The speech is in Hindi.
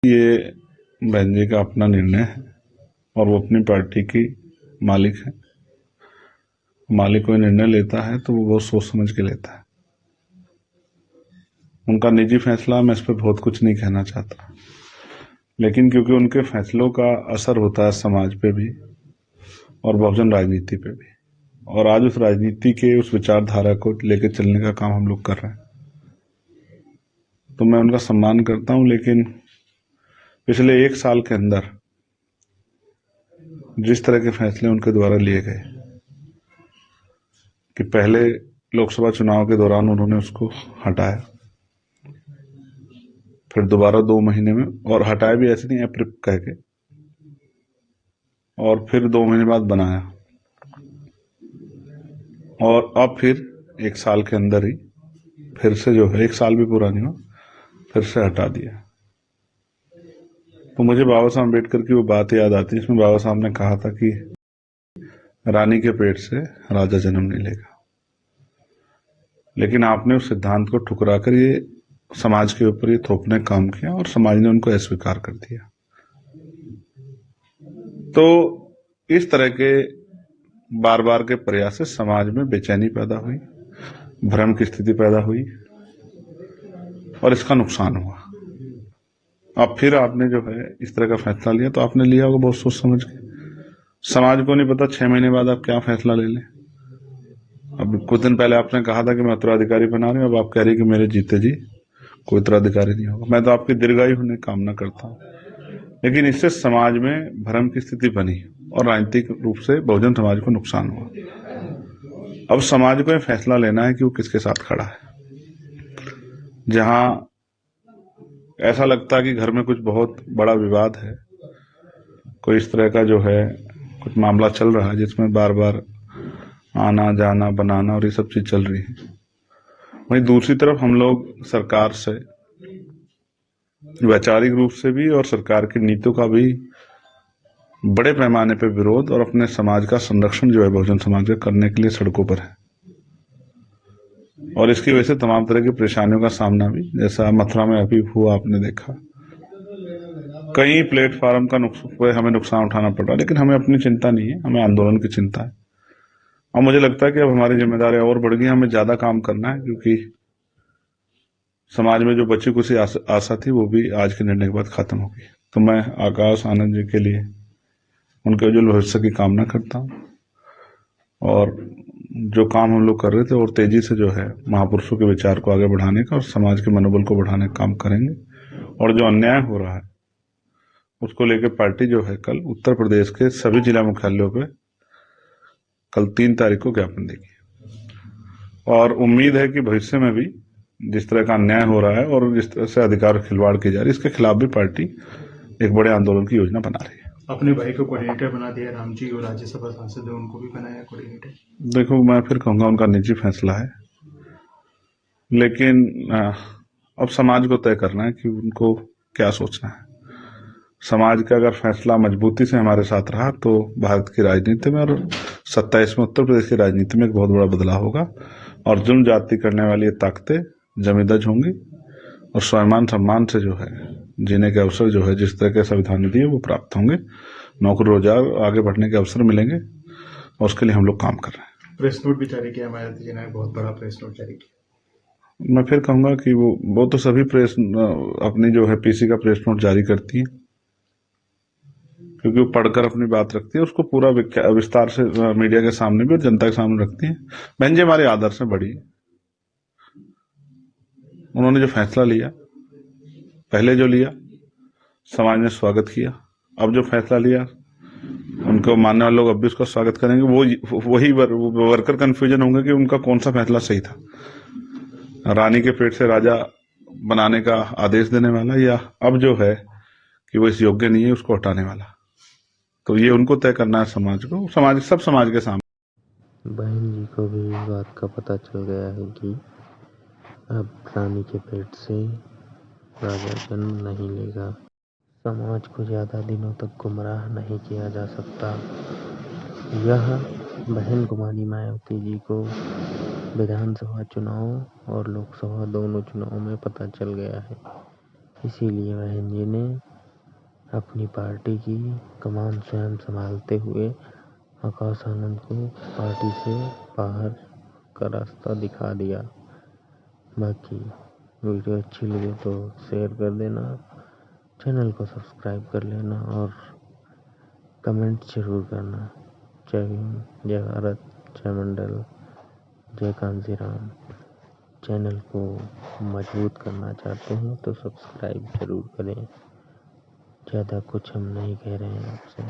ये बहन जी का अपना निर्णय है और वो अपनी पार्टी की मालिक है। मालिक कोई निर्णय लेता है तो वो बहुत सोच समझ के लेता है। उनका निजी फैसला, मैं इस पर बहुत कुछ नहीं कहना चाहता, लेकिन क्योंकि उनके फैसलों का असर होता है समाज पे भी और बहुजन राजनीति पे भी, और आज उस राजनीति के उस विचारधारा को लेकर चलने का काम हम लोग कर रहे हैं, तो मैं उनका सम्मान करता हूं। लेकिन पिछले 1 साल के अंदर जिस तरह के फैसले उनके द्वारा लिए गए कि पहले लोकसभा चुनाव के दौरान उन्होंने उसको हटाया, फिर दोबारा 2 महीने में, और हटाया भी ऐसे नहीं अप्रिप कह के, और फिर 2 महीने बाद बनाया, और अब फिर 1 साल के अंदर ही फिर से जो है 1 साल भी पूरा नहीं हुआ, फिर से हटा दिया। तो मुझे बाबा साहब अम्बेडकर की वो बात याद आती है, जिसमें बाबा साहब ने कहा था कि रानी के पेट से राजा जन्म नहीं लेगा। लेकिन आपने उस सिद्धांत को ठुकरा कर ये समाज के ऊपर ये थोपने का काम किया और समाज ने उनको अस्वीकार कर दिया। तो इस तरह के बार बार के प्रयास से समाज में बेचैनी पैदा हुई, भ्रम की स्थिति पैदा हुई और इसका नुकसान हुआ। अब फिर आपने जो है इस तरह का फैसला लिया, तो आपने लिया होगा बहुत सोच समझ के। समाज को नहीं पता 6 महीने बाद आप क्या फैसला ले लें। अब कुछ दिन पहले आपने कहा था कि मैं उत्तराधिकारी बना रही हूं, अब आप कह रही कि मेरे जीते जी कोई उत्तराधिकारी नहीं होगा। मैं तो आपकी दीर्घायु होने की कामना करता हूं, लेकिन इससे समाज में भ्रम की स्थिति बनी और राजनीतिक रूप से बहुजन समाज को नुकसान हुआ। अब समाज को यह फैसला लेना है कि वो किसके साथ खड़ा है। जहां ऐसा लगता है कि घर में कुछ बहुत बड़ा विवाद है, कोई इस तरह का जो है कुछ मामला चल रहा है जिसमें बार बार आना जाना बनाना और ये सब चीज चल रही है, वहीं दूसरी तरफ हम लोग सरकार से वैचारिक रूप से भी और सरकार की नीतियों का भी बड़े पैमाने पर विरोध और अपने समाज का संरक्षण जो है बहुजन समाज का करने के लिए सड़कों पर है। और इसकी वजह से तमाम तरह की परेशानियों का सामना भी, जैसा मथुरा में अभी हुआ आपने देखा, कई प्लेटफार्म का हमें नुकसान उठाना पड़ रहा है। लेकिन हमें अपनी चिंता नहीं है, हमें आंदोलन की चिंता है। और मुझे लगता है कि अब हमारी जिम्मेदारियां और बढ़ गई, हमें ज्यादा काम करना है, क्योंकि समाज में जो बची कुछ आशा थी वो भी आज के निर्णय के बाद खत्म होगी। तो मैं आकाश आनंद जी के लिए उनके उज्जवल भविष्य की कामना करता हूँ, और जो काम हम लोग कर रहे थे और तेजी से जो है महापुरुषों के विचार को आगे बढ़ाने का और समाज के मनोबल को बढ़ाने का काम करेंगे। और जो अन्याय हो रहा है उसको लेकर पार्टी जो है कल उत्तर प्रदेश के सभी जिला मुख्यालयों पे कल 3 तारीख को ज्ञापन देगी, और उम्मीद है कि भविष्य में भी जिस तरह का अन्याय हो रहा है और जिस तरह से अधिकार खिलवाड़ की जा रही है, इसके खिलाफ भी पार्टी एक बड़े आंदोलन की योजना बना रही है। अपने भाई को कोऑर्डिनेटर बना दिया राम जी, और राज्यसभा सांसद है उनको भी बनाया कोऑर्डिनेटर। देखो, मैं फिर कहूंगा उनका निजी फैसला है, लेकिन अब समाज को तय करना है कि उनको क्या सोचना है। समाज का अगर फैसला मजबूती से हमारे साथ रहा तो भारत की राजनीति में और 27वें उत्तर प्रदेश की राजनीति में एक बहुत बड़ा बदलाव होगा, और जुल्म जाति करने वाली ये ताकतें जमीदज होंगी और स्वाभिमान सम्मान से जो है जीने के अवसर जो है जिस तरह के संविधान ने दिए वो प्राप्त होंगे, नौकरी रोजगार आगे बढ़ने के अवसर मिलेंगे, और उसके लिए हम लोग काम कर रहे हैं। प्रेस नोट भी जारी किया मायावती जी ने, बहुत बड़ा प्रेस नोट जारी किया। मैं फिर कहूंगा कि वो तो सभी प्रेस अपनी जो है पीसी का प्रेस नोट जारी करती है, क्योंकि वो पढ़कर अपनी बात रखती है, उसको पूरा विस्तार से मीडिया के सामने भी और जनता के सामने रखती है। बहन जी हमारे आदर्श में बड़ी, उन्होंने जो फैसला लिया, पहले जो लिया समाज ने स्वागत किया, अब जो फैसला लिया उनको मानने वाले लोग अब भी उसका स्वागत करेंगे। वही वर्कर कंफ्यूजन होंगे कि उनका कौन सा फैसला सही था, रानी के पेट से राजा बनाने का आदेश देने वाला, या अब जो है कि वो इस योग्य नहीं है उसको हटाने वाला। तो ये उनको तय करना है, समाज को, सब समाज के सामने। बहन जी को भी इस बात का पता चल गया है कि अब रानी के पेट से राजा जन्म नहीं लेगा। समाज को ज़्यादा दिनों तक गुमराह नहीं किया जा सकता। यह बहन कुमारी मायावती जी को विधानसभा चुनाव और लोकसभा दोनों चुनाव में पता चल गया है। इसीलिए बहन जी ने अपनी पार्टी की कमान स्वयं संभालते हुए आकाश आनंद को पार्टी से बाहर का रास्ता दिखा दिया। बाकी वीडियो अच्छी लगे तो शेयर कर देना, चैनल को सब्सक्राइब कर लेना और कमेंट जरूर करना। जय भीम, जय भारत, जय मंडल, जय कांजी राम। चैनल को मजबूत करना चाहते हैं तो सब्सक्राइब जरूर करें। ज़्यादा कुछ हम नहीं कह रहे हैं आपसे।